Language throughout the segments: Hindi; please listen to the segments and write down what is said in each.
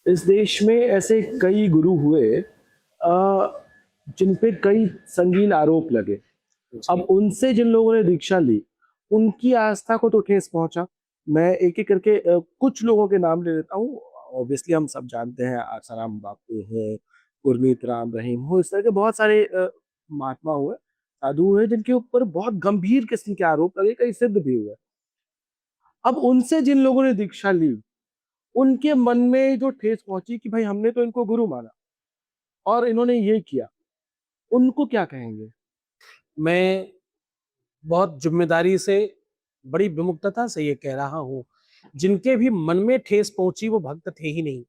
इस देश में ऐसे कई गुरु हुए जिन पे कई संगीन आरोप लगे। अब उनसे जिन लोगों ने दीक्षा ली, उनकी आस्था को तो ठेस पहुंचा। मैं एक एक करके कुछ लोगों के नाम ले लेता हूँ। ऑब्वियसली हम सब जानते हैं, आसाराम बापू हैं, गुरमीत राम रहीम हो, इस तरह के बहुत सारे महात्मा हुए, साधु हुए, जिनके ऊपर बहुत गंभीर किस्म के आरोप लगे, कई सिद्ध भी हुए। अब उनसे जिन लोगों ने दीक्षा ली, उनके मन में जो ठेस पहुंची कि भाई हमने तो इनको गुरु माना और इन्होंने ये किया, उनको क्या कहेंगे? मैं बहुत जिम्मेदारी से, बड़ी विमुक्तता से ये कह रहा हूं, जिनके भी मन में ठेस पहुंची वो भक्त थे ही नहीं।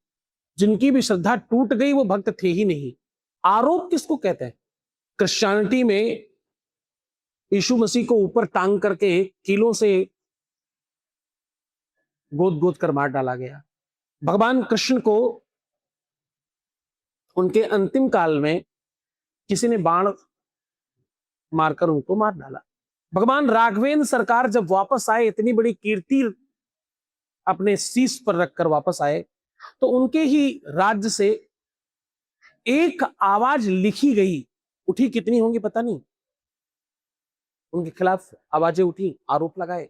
जिनकी भी श्रद्धा टूट गई वो भक्त थे ही नहीं। आरोप किसको कहते हैं? क्रिश्चियनिटी में यीशु मसीह को ऊपर टांग करके कीलों से गोद गोद कर मार डाला गया। भगवान कृष्ण को उनके अंतिम काल में किसी ने बाण मारकर उनको मार डाला। भगवान राघवेंद्र सरकार जब वापस आए, इतनी बड़ी कीर्ति अपने शीश पर रखकर वापस आए, तो उनके ही राज्य से एक आवाज लिखी गई, उठी कितनी होंगी पता नहीं, उनके खिलाफ आवाजें उठी, आरोप लगाए।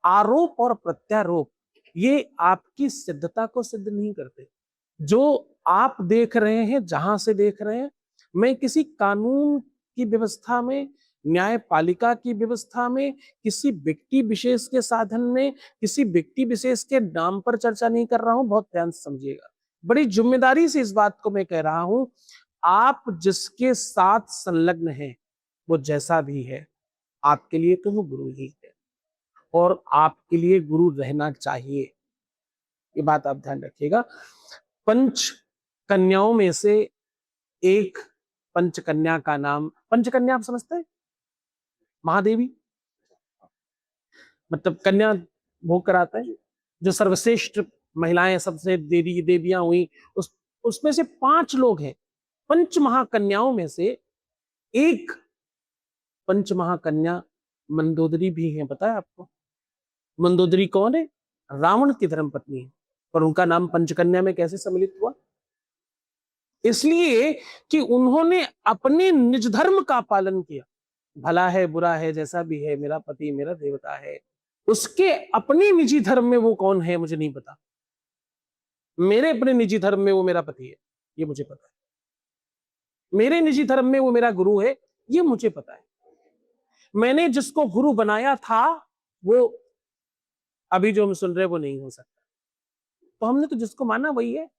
आरोप और प्रत्यारोप ये आपकी सिद्धता को सिद्ध नहीं करते। जो आप देख रहे हैं, जहां से देख रहे हैं, मैं किसी कानून की व्यवस्था में, न्यायपालिका की व्यवस्था में, किसी व्यक्ति विशेष के साधन में, किसी व्यक्ति विशेष के नाम पर चर्चा नहीं कर रहा हूं। बहुत ध्यान से समझिएगा, बड़ी जिम्मेदारी से इस बात को मैं कह रहा हूं। आप जिसके साथ संलग्न हैं, वो जैसा भी है, आपके लिए तो वो गुरु ही है और आपके लिए गुरु रहना चाहिए। ये बात आप ध्यान रखिएगा। पंच कन्याओं में से एक पंचकन्या का नाम, पंचकन्या आप समझते हैं? महादेवी, मतलब कन्या भोग कराता है, जो सर्वश्रेष्ठ महिलाएं, सबसे देवी देवियां हुई, उसमें से 5 लोग हैं। पंच महाकन्याओं में से एक पंच महाकन्या मंदोदरी भी है। पता है आपको मंदोदरी कौन है? रावण की धर्मपत्नी है। पर उनका नाम पंचकन्या में कैसे सम्मिलित हुआ? इसलिए कि उन्होंने अपने निज धर्म का पालन किया। भला है बुरा है जैसा भी है, मेरा पति मेरा देवता है। उसके अपने निजी धर्म में वो कौन है मुझे नहीं पता। मेरे अपने निजी धर्म में वो मेरा पति है, ये मुझे पता है। मेरे निजी धर्म में वो मेरा गुरु है, ये मुझे पता है। मैंने जिसको गुरु बनाया था, वो अभी जो हम सुन रहे हैं वो नहीं हो सकता। तो हमने तो जिसको माना वही है।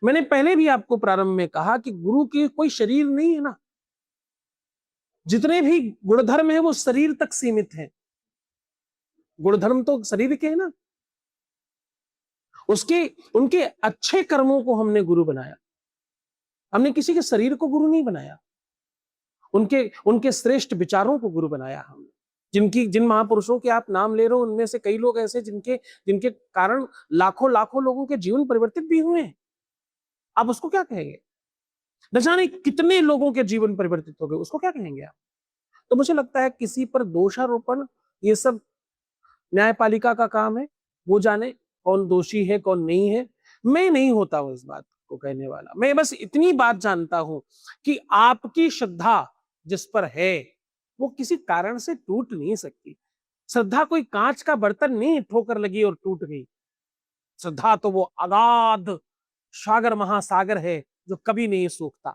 मैंने पहले भी आपको प्रारंभ में कहा कि गुरु की कोई शरीर नहीं है ना। जितने भी गुणधर्म है वो शरीर तक सीमित हैं। गुणधर्म तो शरीर के है ना। उसके उनके अच्छे कर्मों को हमने गुरु बनाया। हमने किसी के शरीर को गुरु नहीं बनाया। उनके उनके श्रेष्ठ विचारों को गुरु बनाया हमने। जिन महापुरुषों के आप नाम ले रहे हो, उनमें से कई लोग ऐसे जिनके जिनके कारण लाखों लाखों लोगों के जीवन परिवर्तित भी हुए हैं। आप उसको क्या कहेंगे? न जाने कितने लोगों के जीवन परिवर्तित हो गए, उसको क्या कहेंगे आप? तो मुझे लगता है किसी पर दोषारोपण, ये सब न्यायपालिका का काम है। वो जाने कौन दोषी है कौन नहीं है। मैं नहीं होता हूं इस बात को कहने वाला। मैं बस इतनी बात जानता हूं कि आपकी श्रद्धा जिस पर है, वो किसी कारण से टूट नहीं सकती। श्रद्धा कोई कांच का बर्तन नहीं, ठोकर लगी और टूट गई। श्रद्धा तो वो अगाध सागर महासागर है जो कभी नहीं सूखता।